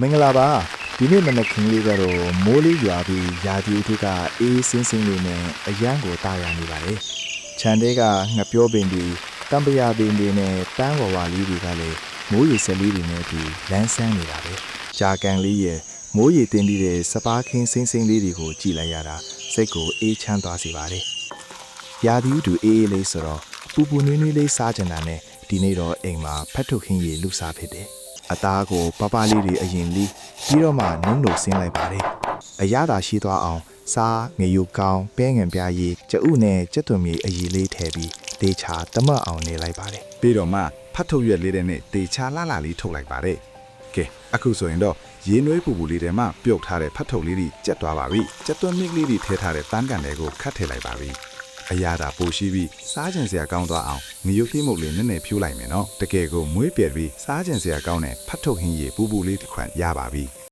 မင်္ဂလာပါဒီနေ့မနက်ခင်းလေးကတော့မိုးလေးရွာပြီးရာသီဥတုကအေးစင်းစင်းလေးနဲ့အရန်ကိုတာယာနေပါတယ်ခြံထဲကငှက်ပြောပင်တွေတံပရာပင်တွေနဲ့တန်းဝဝလေးတွေကလည်းမိုးရေစက်လေးတွေနဲ့အတူလန်းဆန်းနေတာပဲကြာကန်လေးရဲ့မိုးရေတင်းပြီးတဲ့စပားခင်းစင်းစင်းလေးတွေကိုကြည့်လိုက်ရတာစိတ်ကိုအေးချမ်းသွားစေပါတယ်ရာသီဥတုအေးအေးလေးဆိုတော့ပူပူနွေးနွေးလေးစားကြတာနဲ့ဒီနေ့တော့အိမ်မှာဖတ်ထုတ်ခင်းရေလူစားဖြစ်တယ်အသားကိုပပလေးတွေအရင်လီးပြီးတော့မှနုံနုံဆင်းလိုက်ပါတယ်အရသာရှိသွားအောင်စားငရုတ်ကောင်းပဲငံပြားရည်ကျဥနဲ့ကြက်သွန်မြေအရည်လေးထည့်ပြီးတေချာတမတ်အောင်နေလိုက်ပါတယ်ပြီးတော့မှဖတ်ထုတ်ရွက်လေးတဲ့နဲ့တေချာလှလှလေးထုတ်လိုက်ပါတယ်ကဲအခုဆိုရင်တော့ရေနွေးပူပူလေးထဲမှာပြုတ်ထားတဲ့ဖတ်ထုတ်လေးတွေကျက်သွားပါပြီကျက်သွန်မြစ်လေးတွေထည့်ထားတဲ့တန်းကန်တွေကိုခတ်ထည့်လိုက်ပါပြီအရာသာပိုရှိပြီးစားကြင်စရာကောင်းသွားအောင်ငရုတ်သေးမုတ်လေးနည်းနည်းဖြိုးလိုက်မယ်နော်တကယ်ကိုမွေးပြက်ပြီးစားကြင်စရာကောင်းတဲ့ဖတ်ထုတ်ဟင်းရေပူပူလေးတစ်ခွက်ရပါပြီ